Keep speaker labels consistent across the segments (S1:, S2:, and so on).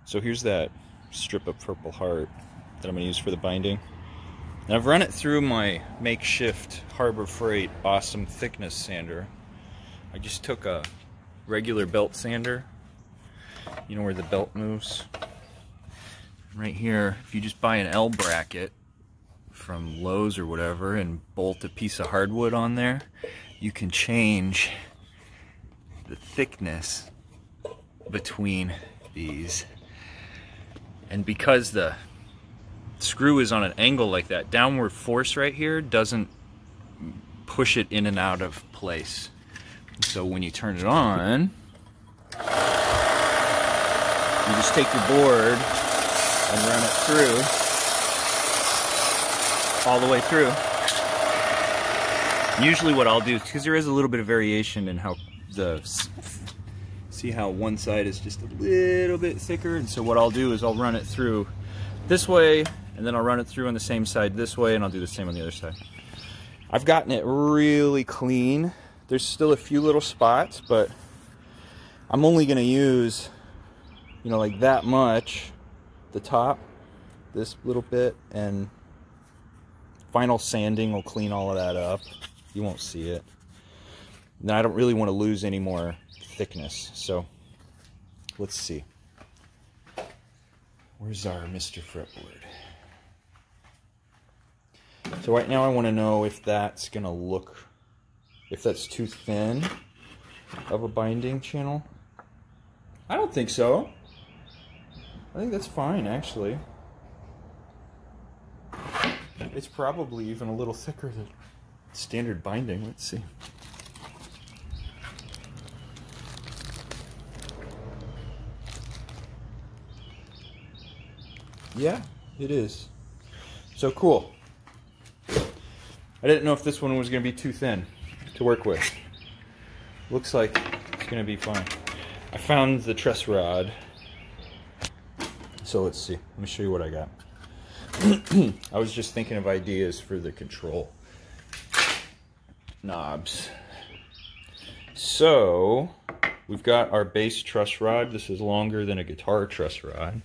S1: So here's that strip of Purple Heart that I'm going to use for the binding. And I've run it through my makeshift Harbor Freight awesome thickness sander. I just took a regular belt sander, you know where the belt moves. Right here, if you just buy an L bracket from Lowe's or whatever and bolt a piece of hardwood on there, you can change the thickness between these. And because the screw is on an angle like that, downward force right here doesn't push it in and out of place. So when you turn it on, you just take your board and run it through, all the way through. Usually what I'll do, because there is a little bit of variation in how see how one side is just a little bit thicker, and so what I'll do is I'll run it through this way, and then I'll run it through on the same side this way, and I'll do the same on the other side. I've gotten it really clean. There's still a few little spots, but I'm only going to use, you know, like that much, the top, this little bit, and final sanding will clean all of that up. You won't see it. Now I don't really want to lose any more thickness, so let's see. Where's our Mr. Fretboard? So right now I want to know if that's going to look, if that's too thin of a binding channel. I don't think so. I think that's fine, actually. It's probably even a little thicker than standard binding. Let's see. Yeah, it is. So cool. I didn't know if this one was going to be too thin to work with. Looks like it's going to be fine. I found the truss rod. So let's see. Let me show you what I got. I was just thinking of ideas for the control knobs. So we've got our base truss rod. This is longer than a guitar truss rod.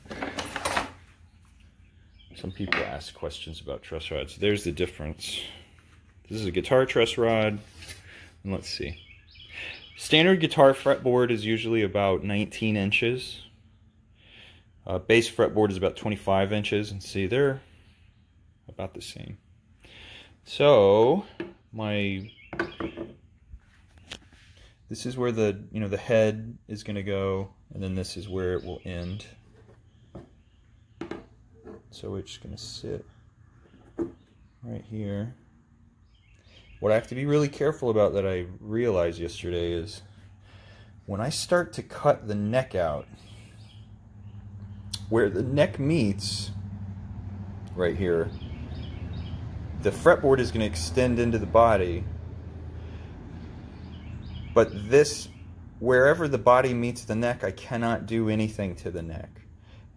S1: Some people ask questions about truss rods. There's the difference. This is a guitar truss rod. And let's see. Standard guitar fretboard is usually about 19 inches. Bass fretboard is about 25 inches. And see, they're about the same. So, this is where the head is going to go, and then this is where it will end. So it's going to sit right here. What I have to be really careful about that I realized yesterday is when I start to cut the neck out, where the neck meets right here, the fretboard is going to extend into the body, but this, wherever the body meets the neck, I cannot do anything to the neck.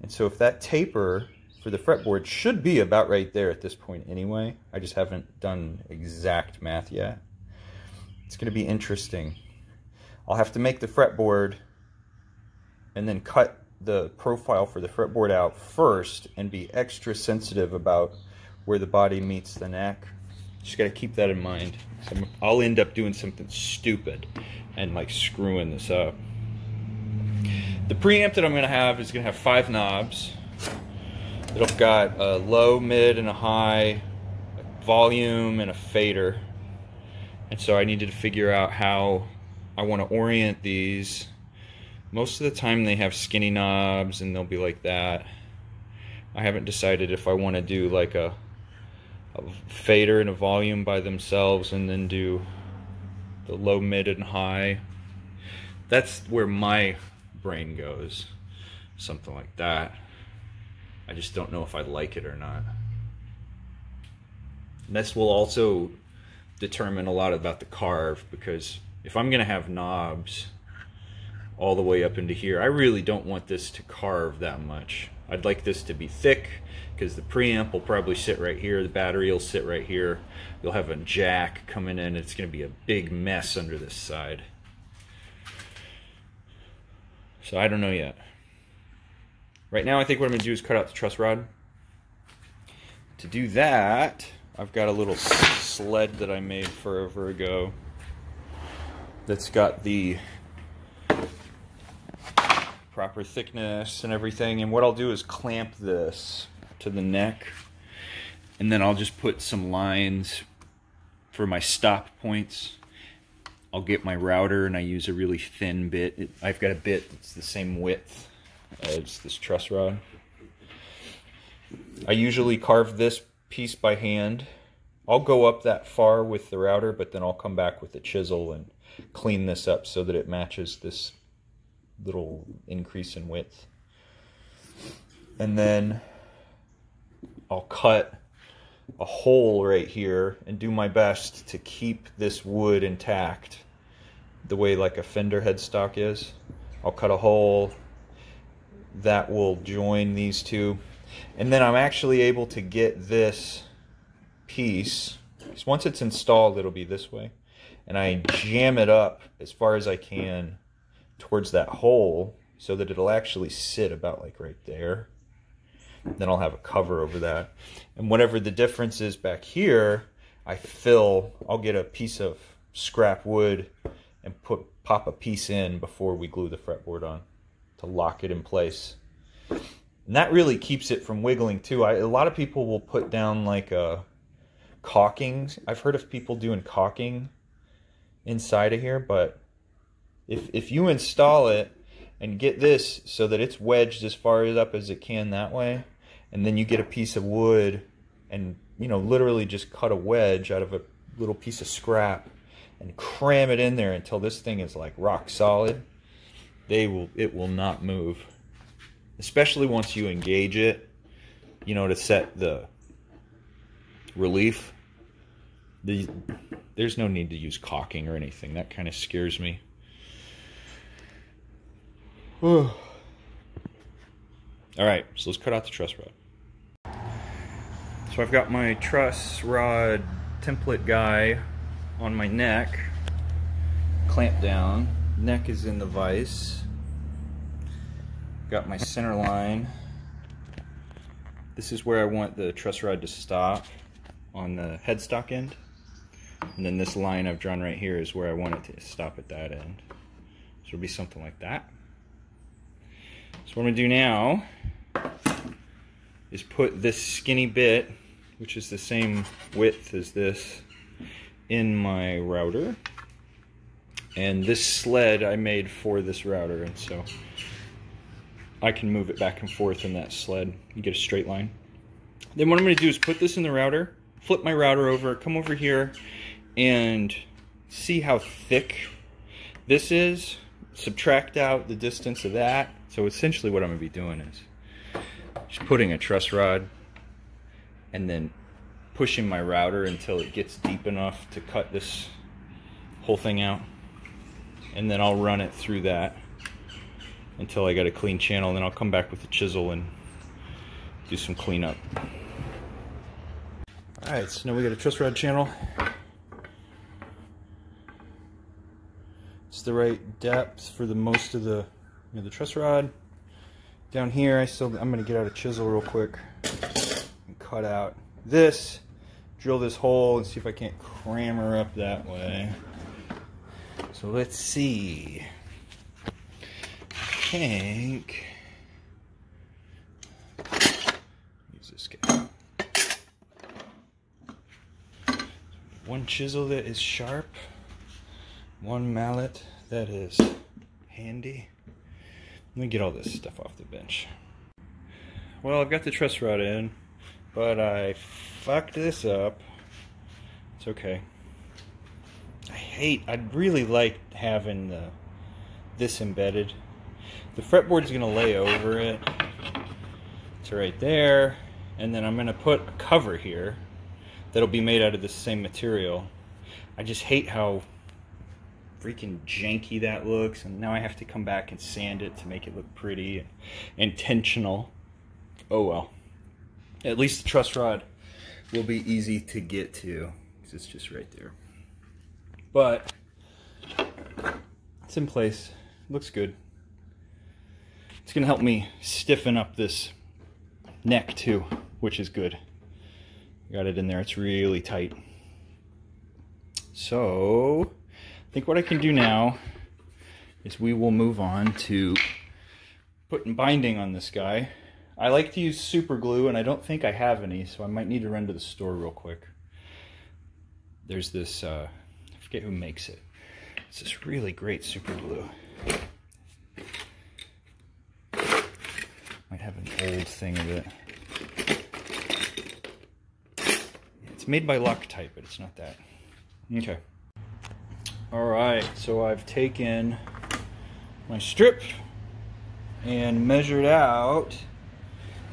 S1: And so if that taper for the fretboard should be about right there at this point anyway. I just haven't done exact math yet. It's going to be interesting. I'll have to make the fretboard and then cut the profile for the fretboard out first and be extra sensitive about where the body meets the neck. Just got to keep that in mind. So I'll end up doing something stupid and like screwing this up. The preamp that I'm going to have is going to have 5 knobs. It'll got a low, mid, and a high, a volume, and a fader. And so I needed to figure out how I want to orient these. Most of the time they have skinny knobs and they'll be like that. I haven't decided if I want to do like a fader and a volume by themselves and then do the low, mid, and high. That's where my brain goes. Something like that. I just don't know if I like it or not. And this will also determine a lot about the carve, because if I'm going to have knobs all the way up into here, I really don't want this to carve that much. I'd like this to be thick, because the preamp will probably sit right here, the battery will sit right here, you'll have a jack coming in, it's going to be a big mess under this side. So I don't know yet. Right now I think what I'm going to do is cut out the truss rod. To do that, I've got a little sled that I made forever ago that's got the proper thickness and everything, and what I'll do is clamp this to the neck, and then I'll just put some lines for my stop points. I'll get my router, and I use a really thin bit. I've got a bit that's the same width as this truss rod. I usually carve this piece by hand. I'll go up that far with the router, but then I'll come back with a chisel and clean this up so that it matches this little increase in width. And then I'll cut a hole right here and do my best to keep this wood intact the way like a fender headstock is. I'll cut a hole that will join these two, and then I'm actually able to get this piece, because once it's installed it'll be this way, and I jam it up as far as I can towards that hole so that it'll actually sit about like right there. Then I'll have a cover over that, and whatever the difference is back here, I'll get a piece of scrap wood and pop a piece in before we glue the fretboard on to lock it in place. And that really keeps it from wiggling too. A lot of people will put down like a caulking. I've heard of people doing caulking inside of here, but if you install it and get this so that it's wedged as far up as it can that way, and then you get a piece of wood and, you know, literally just cut a wedge out of a little piece of scrap and cram it in there until this thing is like rock solid, it will not move. Especially once you engage it, you know, to set the relief. There's no need to use caulking or anything. That kind of scares me. All right, so let's cut out the truss rod. So I've got my truss rod template guy on my neck, clamped down. Neck is in the vise. Got my center line. This is where I want the truss rod to stop on the headstock end. And then this line I've drawn right here is where I want it to stop at that end. So it'll be something like that. So what I'm going to do now is put this skinny bit, which is the same width as this, in my router. And this sled I made for this router, and so I can move it back and forth in that sled. You get a straight line. Then what I'm going to do is put this in the router, flip my router over, come over here, and see how thick this is. Subtract out the distance of that. So essentially what I'm going to be doing is just putting a truss rod and then pushing my router until it gets deep enough to cut this whole thing out. And then I'll run it through that until I got a clean channel, and then I'll come back with the chisel and do some cleanup. Alright, so now we got a truss rod channel. It's the right depth for the most of the, you know, the truss rod. Down here, I'm going to get out a chisel real quick and cut out this, drill this hole, and see if I can't cram her up that way. So let's see. I think use this guy. One chisel that is sharp, one mallet that is handy. Let me get all this stuff off the bench. Well, I've got the truss rod in, but I fucked this up. It's okay. I'd really like having this embedded. The fretboard is going to lay over it. It's right there. And then I'm going to put a cover here that'll be made out of the same material. I just hate how freaking janky that looks, and now I have to come back and sand it to make it look pretty and intentional. Oh well. At least the truss rod will be easy to get to, because it's just right there. But it's in place. Looks good. It's going to help me stiffen up this neck too, which is good. Got it in there. It's really tight. So I think what I can do now is we will move on to putting binding on this guy. I like to use super glue, and I don't think I have any, so I might need to run to the store real quick. There's this, I forget who makes it. It's this really great super glue. Might have an old thing of it. It's made by Loctite, but it's not that. Okay. Alright, so I've taken my strip and measured out.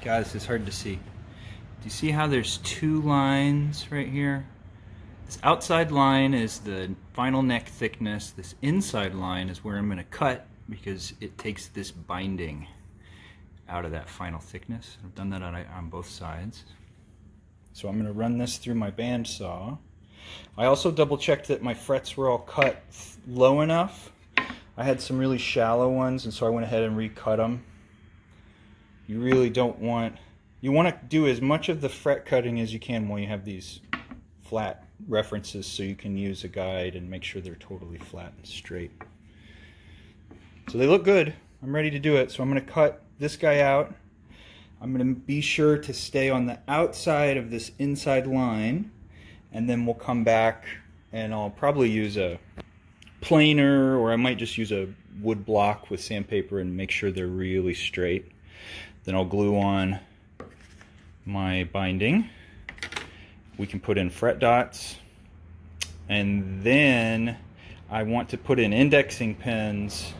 S1: God, this is hard to see. Do you see how there's two lines right here? This outside line is the final neck thickness. This inside line is where I'm going to cut because it takes this binding out of that final thickness. I've done that on both sides. So I'm going to run this through my bandsaw. I also double checked that my frets were all cut low enough. I had some really shallow ones, and so I went ahead and recut them. You really don't want, you want to do as much of the fret cutting as you can when you have these flat references, so you can use a guide and make sure they're totally flat and straight. So they look good. I'm ready to do it. So I'm going to cut this guy out. I'm going to be sure to stay on the outside of this inside line, and then we'll come back and I'll probably use a planer, or I might just use a wood block with sandpaper and make sure they're really straight. Then I'll glue on my binding. We can put in fret dots, and then I want to put in indexing pins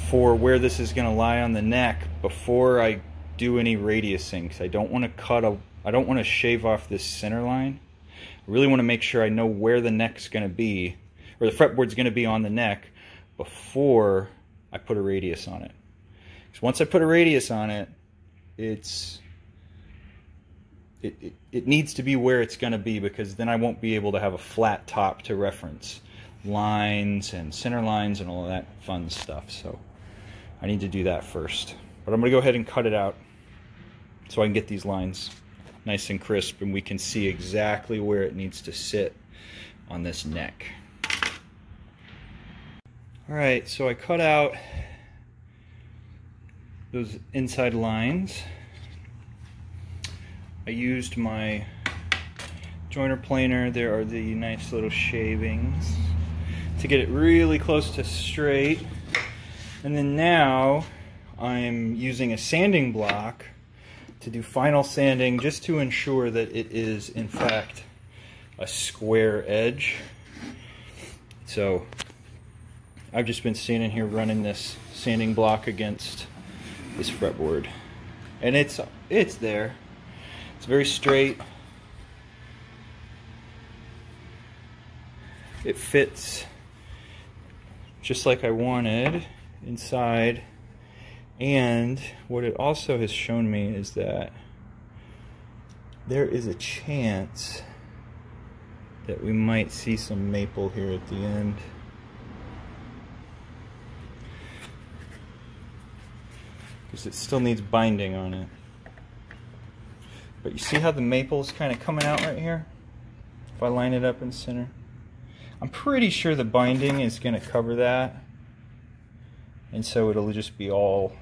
S1: for where this is going to lie on the neck before I do any radiusing, because I don't want to shave off this center line. I really want to make sure I know where the neck's going to be, or the fretboard's going to be on the neck, before I put a radius on it. Because once I put a radius on it, it needs to be where it's going to be, because then I won't be able to have a flat top to reference lines and center lines and all of that fun stuff. So I need to do that first. But I'm going to go ahead and cut it out so I can get these lines nice and crisp, and we can see exactly where it needs to sit on this neck. Alright, so I cut out those inside lines. I used my joiner planer. There are the nice little shavings to get it really close to straight. And then now I'm using a sanding block to do final sanding, just to ensure that it is in fact a square edge. So I've just been standing here running this sanding block against this fretboard, and it's there. It's very straight. It fits just like I wanted inside. And what it also has shown me is that there is a chance that we might see some maple here at the end. Because it still needs binding on it. But you see how the maple is kind of coming out right here? If I line it up in center. I'm pretty sure the binding is going to cover that. And so it'll just be all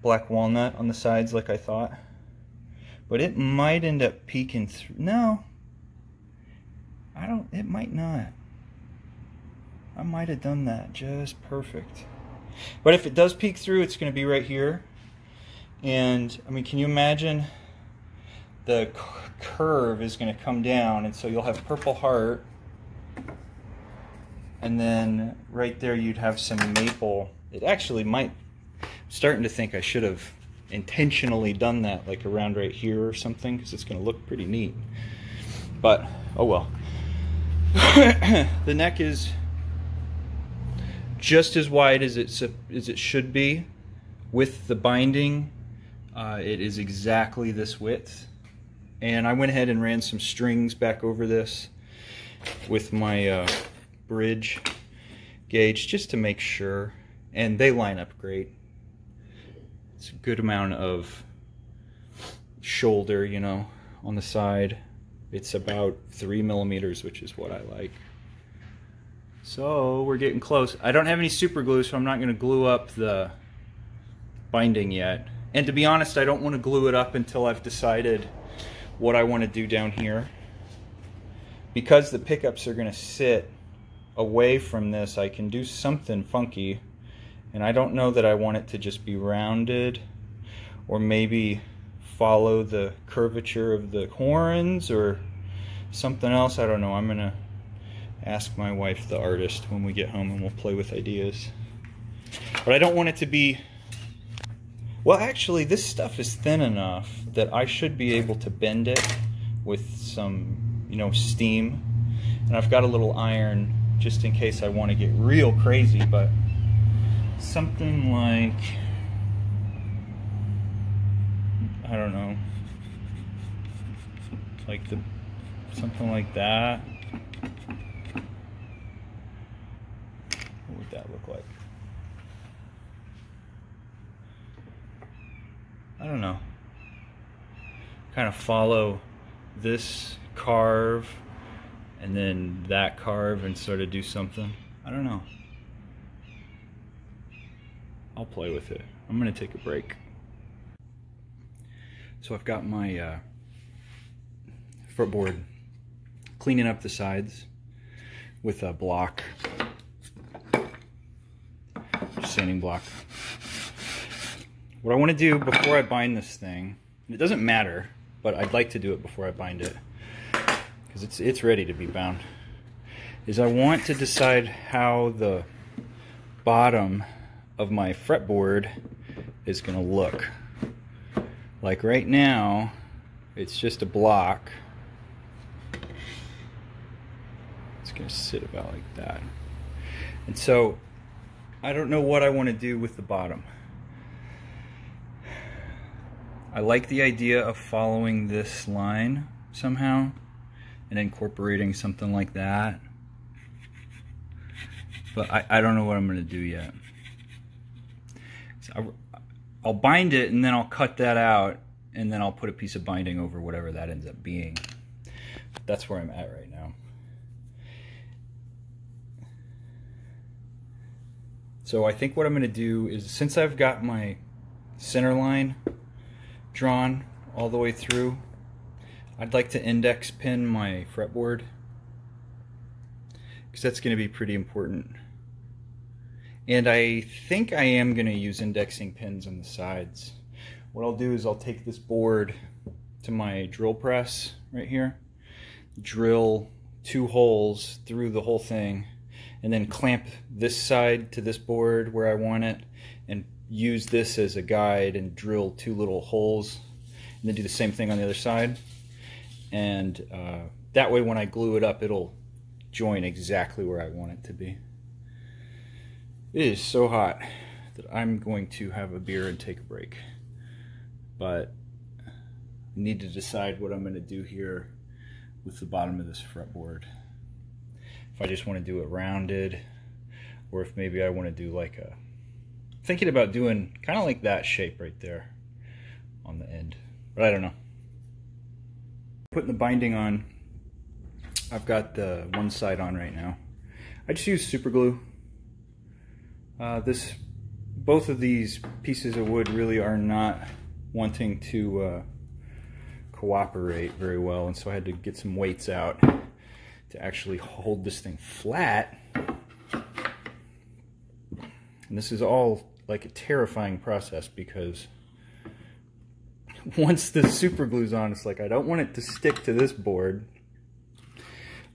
S1: black walnut on the sides like I thought. But it might end up peeking through. No. It might not. I might have done that just perfect. But if it does peek through, it's going to be right here. And, I mean, can you imagine the curve is going to come down, and so you'll have purple heart, and then right there you'd have some maple. It actually might, I'm starting to think I should have intentionally done that, like around right here or something, because it's going to look pretty neat. But, oh well. The neck is just as wide as it should be. With the binding, it is exactly this width. And I went ahead and ran some strings back over this with my bridge gauge just to make sure. and they line up great. It's a good amount of shoulder, you know, on the side. It's about 3 millimeters, which is what I like. So we're getting close. I don't have any super glue, so I'm not going to glue up the binding yet. And to be honest, I don't want to glue it up until I've decided what I want to do down here. Because the pickups are going to sit away from this, I can do something funky. And I don't know that I want it to just be rounded, or maybe follow the curvature of the horns or something else. I don't know. I'm going to ask my wife, the artist, when we get home, and we'll play with ideas. But I don't want it to be... Well, actually, this stuff is thin enough that I should be able to bend it with some, you know, steam. And I've got a little iron just in case I want to get real crazy, but something like, I don't know, like something like that. What would that look like? I don't know. Kind of follow this carve and then that carve and sort of do something. I don't know. I'll play with it. I'm gonna take a break. So I've got my fretboard cleaning up the sides with a block, sanding block. What I want to do before I bind this thing, and it doesn't matter, but I'd like to do it before I bind it because it's ready to be bound, is I want to decide how the bottom of my fretboard is going to look. Like right now, it's just a block. It's going to sit about like that. And so I don't know what I want to do with the bottom. I like the idea of following this line somehow and incorporating something like that. But I don't know what I'm going to do yet. So I'll bind it and then I'll cut that out and then I'll put a piece of binding over whatever that ends up being. That's where I'm at right now. So I think what I'm going to do is, since I've got my center line drawn all the way through, I'd like to index pin my fretboard because that's going to be pretty important. And I think I am going to use indexing pins on the sides. What I'll do is I'll take this board to my drill press right here, drill 2 holes through the whole thing, and then clamp this side to this board where I want it, and use this as a guide and drill 2 little holes, and then do the same thing on the other side. And that way when I glue it up, it'll join exactly where I want it to be. It is so hot that I'm going to have a beer and take a break. But I need to decide what I'm going to do here with the bottom of this fretboard. If I just want to do it rounded, or if maybe I want to do like a... Thinking about doing kind of like that shape right there on the end. But I don't know. Putting the binding on, I've got the one side on right now. I just use super glue. Both of these pieces of wood really are not wanting to cooperate very well, and so I had to get some weights out to actually hold this thing flat. And this is all like a terrifying process because once the super glue's on, it's like I don't want it to stick to this board,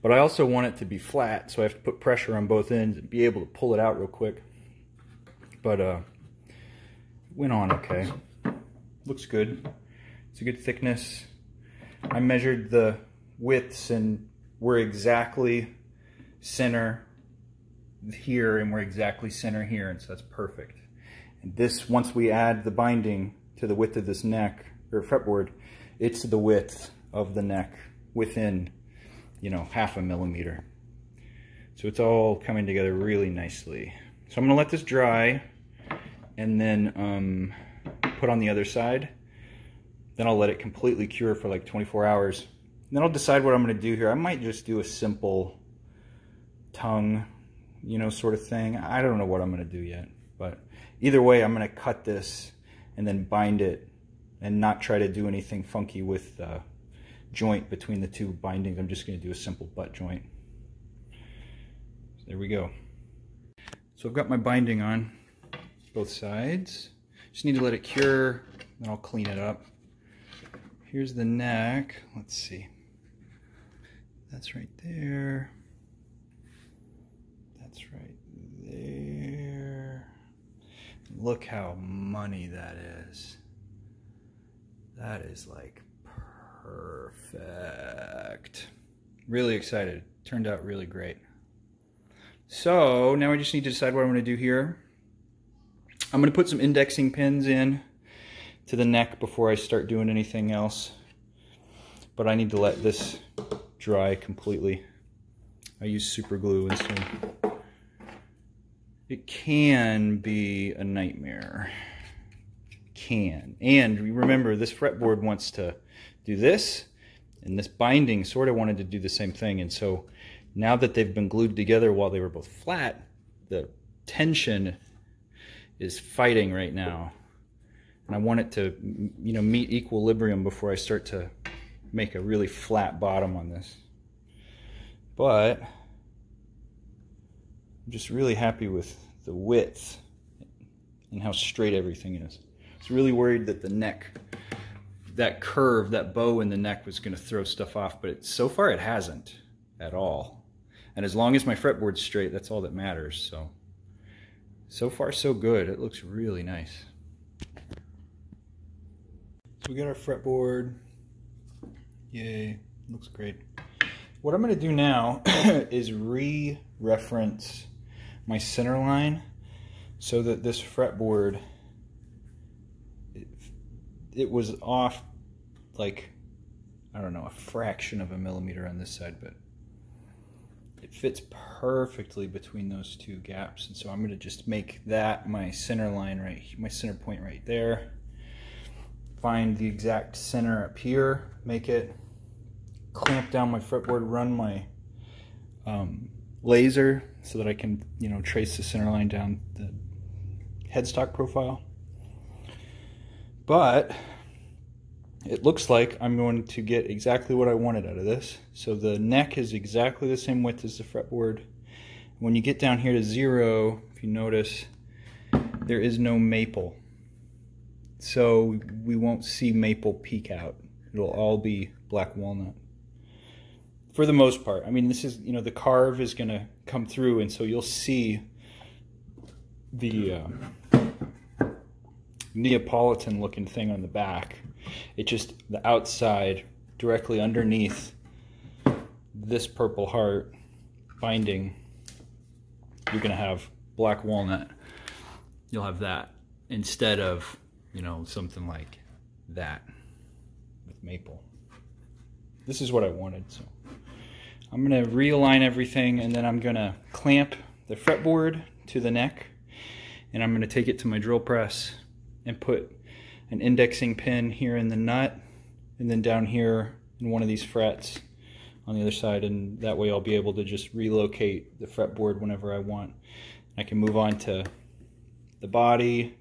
S1: but I also want it to be flat, so I have to put pressure on both ends and be able to pull it out real quick. But went on okay. Looks good. It's a good thickness. I measured the widths and we're exactly center here and we're exactly center here, and so that's perfect. And this, once we add the binding to the width of this neck or fretboard, it's the width of the neck within, you know, 0.5 millimeter. So it's all coming together really nicely. So I'm gonna let this dry and then put on the other side. Then I'll let it completely cure for like 24 hours. And then I'll decide what I'm gonna do here. I might just do a simple tongue, you know, sort of thing. I don't know what I'm gonna do yet, but either way, I'm gonna cut this and then bind it and not try to do anything funky with the joint between the two bindings. I'm just gonna do a simple butt joint. So there we go. So I've got my binding on both sides. Just need to let it cure, then I'll clean it up. Here's the neck. Let's see. That's right there. That's right there. Look how money that is. That is like perfect. Really excited. Turned out really great. So now I just need to decide what I'm going to do here. I'm going to put some indexing pins in to the neck before I start doing anything else. But I need to let this dry completely. I use super glue and so it can be a nightmare. Can. And remember, this fretboard wants to do this, and this binding sort of wanted to do the same thing. And so now that they've been glued together while they were both flat, the tension is fighting right now. And I want it to, you know, meet equilibrium before I start to make a really flat bottom on this. But I'm just really happy with the width and how straight everything is. I was really worried that the neck, that curve, that bow in the neck was going to throw stuff off, but so far it hasn't at all. And as long as my fretboard's straight, that's all that matters. So far so good. It looks really nice. So we got our fretboard. Yay, looks great. What I'm going to do now is re-reference my center line so that this fretboard, it was off like, I don't know, a fraction of a millimeter on this side, but it fits perfectly between those two gaps. And so I'm going to just make that my center line right, my center point right there. Find the exact center up here, make it, clamp down my fretboard, run my laser so that I can, you know, trace the center line down the headstock profile. But it looks like I'm going to get exactly what I wanted out of this. So the neck is exactly the same width as the fretboard. When you get down here to 0, if you notice, there is no maple. So we won't see maple peek out. It'll all be black walnut. For the most part. I mean, this is, you know, the carve is going to come through, and so you'll see the Neapolitan looking thing on the back. It just, the outside, directly underneath this purple heart binding, you're going to have black walnut. You'll have that instead of, you know, something like that with maple. This is what I wanted, so I'm going to realign everything, and then I'm going to clamp the fretboard to the neck, and I'm going to take it to my drill press and put an indexing pin here in the nut, and then down here in one of these frets on the other side, and that way I'll be able to just relocate the fretboard whenever I want. I can move on to the body.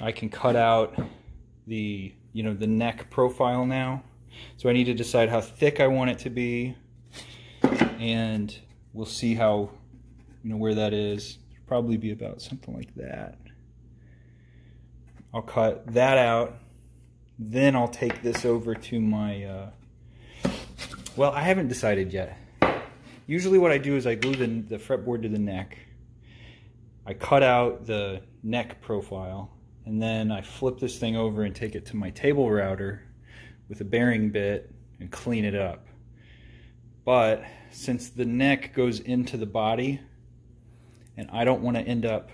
S1: I can cut out the, you know, the neck profile now. So I need to decide how thick I want it to be, and we'll see how, you know, where that is. It'll probably be about something like that. I'll cut that out, then I'll take this over to my, well, I haven't decided yet. Usually what I do is I glue the fretboard to the neck, I cut out the neck profile, and then I flip this thing over and take it to my table router with a bearing bit and clean it up. But since the neck goes into the body, and I don't want to end up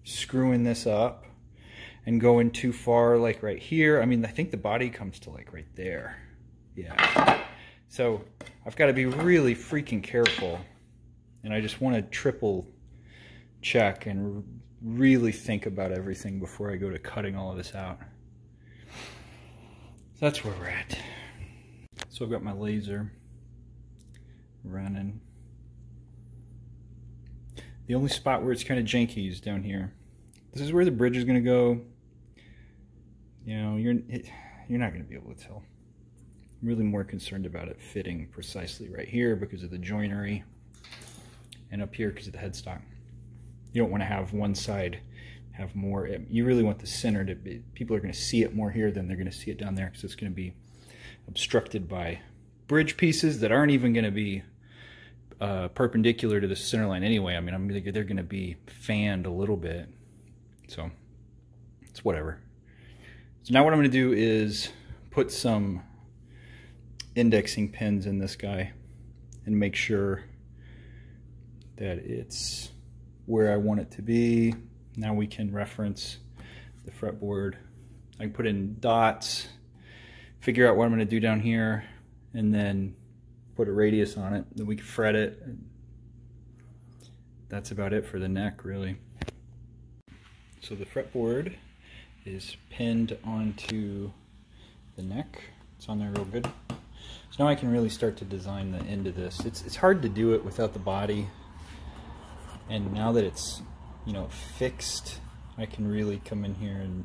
S1: screwing this up and going too far, like right here. I mean, I think the body comes to like right there. Yeah. So I've got to be really freaking careful, and I just want to triple check and really think about everything before I go to cutting all of this out. So that's where we're at. So I've got my laser running. The only spot where it's kind of janky is down here. This is where the bridge is going to go. You know, you're not going to be able to tell. I'm really more concerned about it fitting precisely right here because of the joinery, and up here because of the headstock. You don't want to have one side have more. You really want the center to be, people are going to see it more here than they're going to see it down there, because it's going to be obstructed by bridge pieces that aren't even going to be perpendicular to the center line anyway. I mean, they're going to be fanned a little bit, so it's whatever. So now what I'm going to do is put some indexing pins in this guy and make sure that it's where I want it to be. Now we can reference the fretboard. I can put in dots, figure out what I'm going to do down here, and then put a radius on it. Then we can fret it. That's about it for the neck, really. So the fretboard is pinned onto the neck. It's on there real good. So now I can really start to design the end of this. It's hard to do it without the body, and now that it's, you know, fixed, I can really come in here and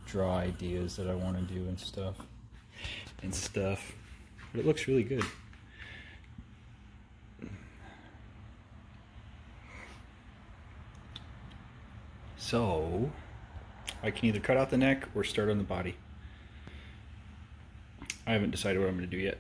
S1: draw ideas that I want to do and stuff. But it looks really good. So I can either cut out the neck or start on the body. I haven't decided what I'm going to do yet.